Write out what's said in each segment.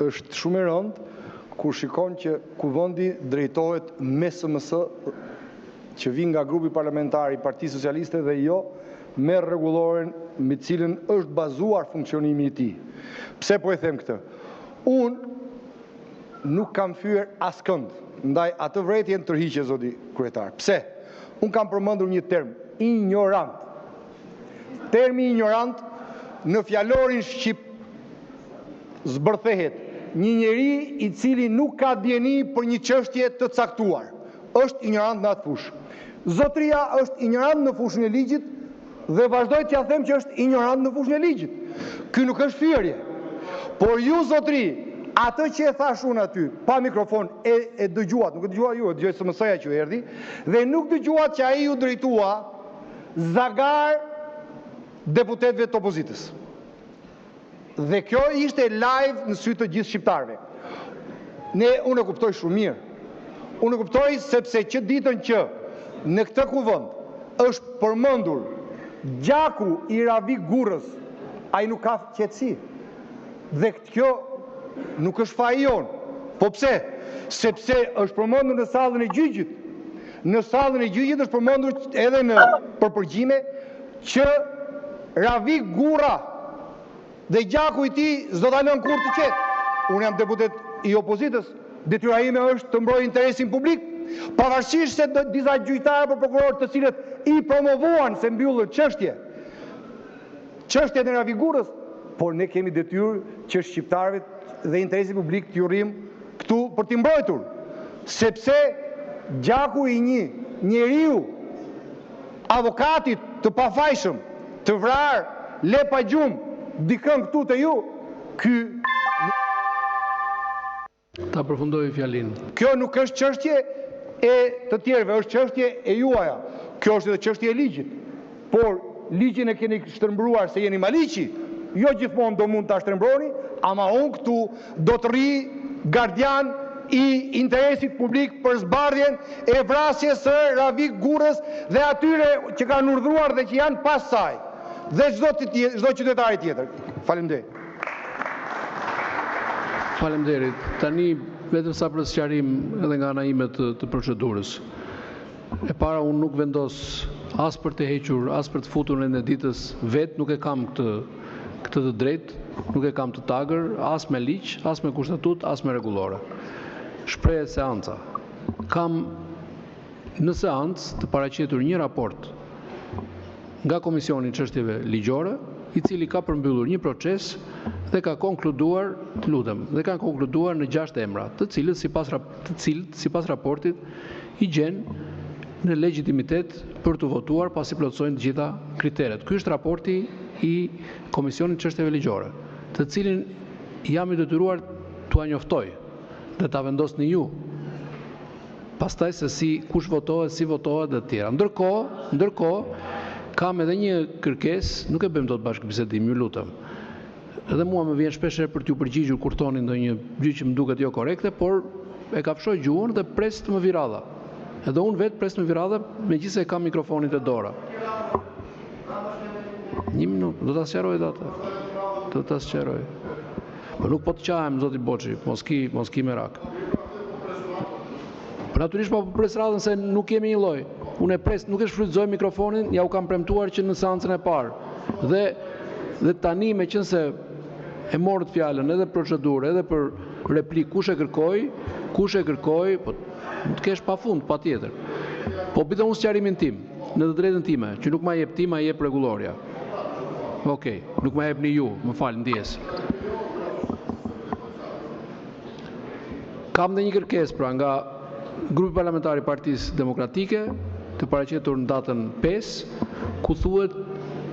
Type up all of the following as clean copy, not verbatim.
është shumë e rëndë kur shikon që kuvendi drejtohet me SMS që vjen nga grupi parlamentar i Partisë Socialiste dhe jo me rregulloren me cilën është bazuar funksionimi i tij. Pse po e them këtë? Unë nuk kam fyer askënd ndaj atë vërejtjen tërhiqje, zoti kryetar. Pse? Unë kam përmendur një term, ignorant. Termi ignorant në fjalorin shqip zbërthehet një njeri i cili nuk ka dieni për një çështje të caktuar. Është ignorant në atë fushë. Zotria është ignorant në fushën e ligjit dhe vazhdoj t'ja them që është ignorant në fushën e ligjit. Ky nuk është fyerje. Por ju, zotri, atë që e thash unë aty, pa mikrofon, e dëgjuat, nuk e dëgjuat ju, e dëgjuat SMS-ja që erdhi, dhe nuk dëgjuat që ai ju drejtua zagar deputetëve të opozitës. Dhe kjo ishte live në sy të gjithë shqiptarëve. Unë e kuptoj shumë mirë. Unë e kuptoj sepse që ditën që në këtë kuvend është përmendur gjaku i Ravik Gurrës, ai nuk ka qetësi. Dhe kjo nuk është faji jonë. Po pse? Sepse është përmendur në sallën e gjyqit. Në sallën e gjyqit është përmendur edhe në përpërgjime që Ravik Gurra dhe gjaku i tij s'do ta lënë kurrë të qetë. Unë jam deputet i opozitës, detyra ime është të mbroj interesin publik, pavarësisht se disa gjyqtarë për prokurorë të cilët i promovuan se mbyllën çështjet e Ravik Gurrës, por ne kemi detyrë që shqiptarëve dhe interesin publik t'ju rrim këtu për t'i mbrojtur, sepse gjaku i një njeriu avokatit të pafajshëm, të vrarë le pa gjumë dikën këtu të ju, ky ta përfundoj fjalin. Kjo nuk është çështje e të tjerëve, është çështje e juaja. Kjo është edhe çështje e ligjit. Por ligjin e keni shtrembruar se jeni maliqi. Jo gjithmonë do mund ta shtrembroni, ama unë këtu do të rri gardian i interesit publik për zbardhjen e vrasjes së Ravik Gurrës dhe atyre që kanë urdhëruar dhe që janë pas saj. Dhe çdo qytetari tjetër. Faleminderit. Faleminderit. Tani vetëm sa për sqarim edhe nga ana ime të procedurës. E para, unë nuk vendos as për të hequr, as për të futur në ditës vetë, nuk e kam këtë të drejtë, nuk e kam të tagër, as me ligj, as me kushtetut, as me rregullore. Shprehet seanca. Kam në seancë të paraqitur një raport nga Komisioni i Çështjeve Ligjore, i cili ka përmbyllur një proces dhe ka konkluduar, të lutem, dhe ka konkluduar në 6 emra, të cilët sipas raportit i gjen në legjitimitet për të votuar pasi plotësojnë të gjitha kriteret. Ky është raporti i Komisionit të Çështjeve Ligjore, të cilin jam i detyruar t'ua njoftoj dhe ta vendosni ju. Pastaj se kush votohet, si votohet dhe të tjera. Ndërkohë kam edhe një kërkesë, nuk e bëjmë dot bashkëbisedim, ju lutem. Edhe mua më vjen shpesh për t'ju përgjigjur kur thoni ndonjë gjë që më duket jo korrekte, por e kafshoj gjuhën dhe pres të më vi radha. Edhe unë vetë pres të më vi radha, megjithëse kam mikrofonin te dora. Një minutë, do ta sqaroj atë. Do ta sqaroj. Po nuk po të qahem, zoti Boçi, mos ki merak. Po natyrisht po pres radhën se nuk kemi një lloj. Unë e pres, nuk e shfrytëzoj mikrofonin, ja u kam premtuar që në seancën e parë. Dhe tani meqense e morët fjalën edhe procedurë, edhe për replik kush e kërkoi, po të kesh pafund, patjetër. Po bëj unë sqarimin tim, në të drejtën time, që nuk ma jep ti, ma jep rregulloria. Okej, nuk ma jepni ju, më fal, ndjes. Kam dhe një kërkesë pra nga Grupi Parlamentar i Partisë Demokratike, të paraqitur në datën 5, ku thuhet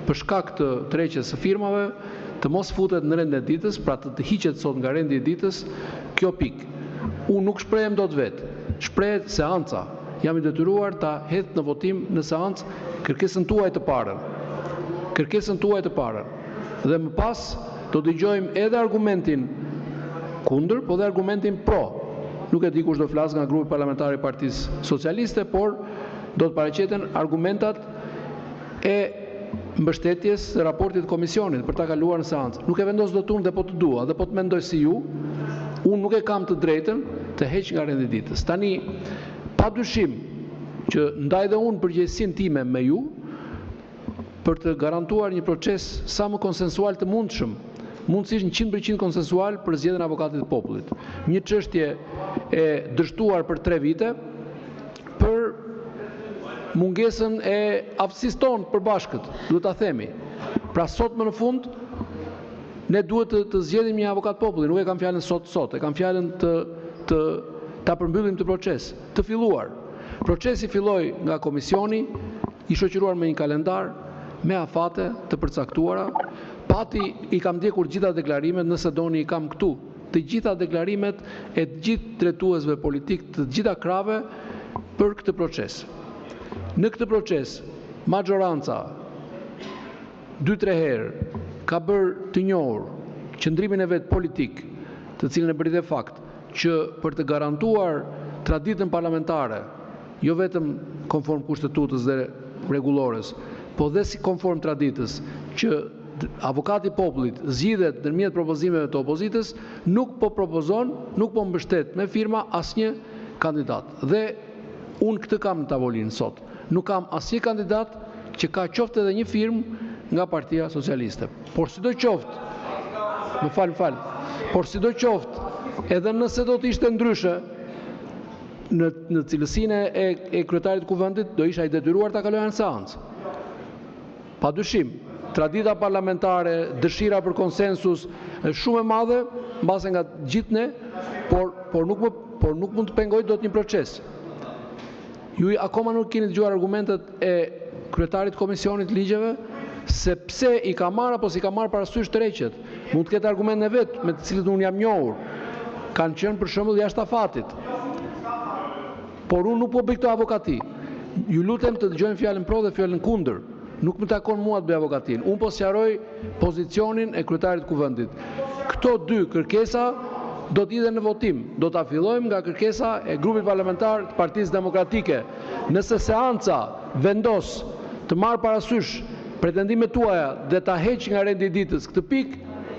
për shkak të tërheqjes së firmave të mos futet në rend e ditës, pra të hiqet sot nga rendi i ditës, kjo pikë. Unë nuk shprehem dot vetë, shprehet seanca. Jam i detyruar ta hedh në votim në seancë kërkesën tuaj të parën. Dhe më pas do dëgjojmë edhe argumentin kundër, po dhe argumentin pro. Nuk e di kush do flas nga Grupi Parlamentar i Partisë Socialiste, por do të paraqiten argumentat e mbështetjes së raportit komisionit për ta kaluar në seancë. Nuk e vendos dot unë dhe po të dua, dhe po të mendoj si ju, unë nuk e kam të drejtën të heq nga rendi ditës. Tani, padyshim që ndaj dhe unë përgjegjësinë time me ju për të garantuar një proces sa më konsensual të mundshëm, mundësisht 100% konsensual për zgjedhjen e avokatit të popullit. Një çështje e dështuar për 3 vite për mungesën e aftësisë tonë përbashkët, duhet ta themi. Pra sot më në fund ne duhet të zgjedhim një avokat populli, nuk e kam fjalën sot, e kam fjalën ta përmbyllim të proces, të filluar. Procesi filloi nga komisioni, i shoqëruar me një kalendar, me afate të përcaktuara. Pati i kam ndjekur gjitha deklarimet, nëse doni i kam këtu, të gjitha deklarimet e të gjithë drejtuesve politik, të gjitha krave për këtë proces. Në këtë proces, majoranca 2-3 herë ka bërë të njohur qëndrimin e vet politik, të cilën e bëri dhe fakt që për të garantuar traditën parlamentare, jo vetëm konform kushtetutës dhe rregullores, po dhe si konform traditës, që avokati i popullit zgjidhet ndërmjet propozimeve të opozitës, nuk po propozon, nuk po mbështet me firma asnjë kandidat. Dhe unë këtë kam në tavolinë sot. Nuk kam asnjë kandidat që ka qoftë edhe një firmë nga Partia Socialiste. Por sidoqoftë, por sidoqoftë, edhe nëse do të ishte ndryshe, në cilësinë e kryetarit të kuvendit, do isha i detyruar ta kaloja në seancë. Padyshim, tradita parlamentare, dëshira për konsensus është shumë e madhe, mbase nga gjithë ne, por nuk mund të pengoj dot një proces. Ju akoma nuk keni dëgjuar argumentet e kryetarit të komisionit ligjeve, se pse i ka marrë apo si ka marrë parasysh të reqet. Mund të ketë argumente vet me të cilët unë jam njohur. Kanë qenë për shembull jashtë afatit. Por unë nuk po bëj këtë avokati. Ju lutem të dëgjojmë fjalën pro dhe fjalën kundër. Nuk më takon mua të bëj avokatin. Unë po sqaroj pozicionin e kryetarit të kuvendit. Këto 2 kërkesa do të idhen në votim. Do ta fillojmë nga kërkesa e grupit parlamentar të Partisë Demokratike. Nëse seanca vendos të marrë parasysh pretendimet tuaja dhe ta heq nga rendi i ditës këtë pikë,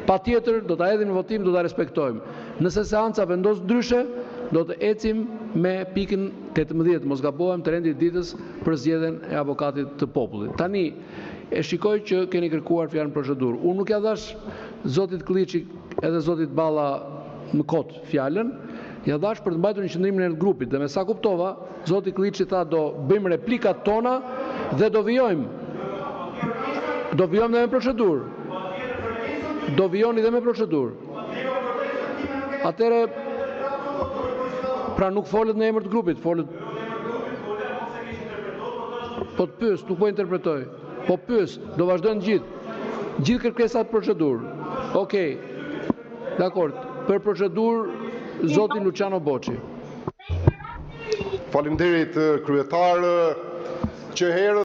patjetër do ta hedhim në votim, do ta respektojmë. Nëse seanca vendos ndryshe, do të ecim me pikën 18, mos gabohem, të rendit ditës për zgjedhjen e avokatit të popullit. Tani, e shikoj që keni kërkuar fjalën procedurë. Unë nuk ja dash zotit Kliçi edhe zotit Balla në kot fjalën, ja dash për të mbajtur një qëndrimin e grupit, dhe me sa kuptova, zoti Kliçi tha do bëjmë replikat tona dhe do vijojmë. Do vijojmë dhe me procedurë. Do vijoni dhe me procedurë. Atëre, pra nuk folet në emër të grupit, folet... Po të pyes, nuk po interpretoj. Po pyes, do vazhdojnë gjithë. Gjithë kërkesat procedurë. Okej. Dakor, për procedurë, zoti Luciano Boçi. Faleminderit kryetar, që herë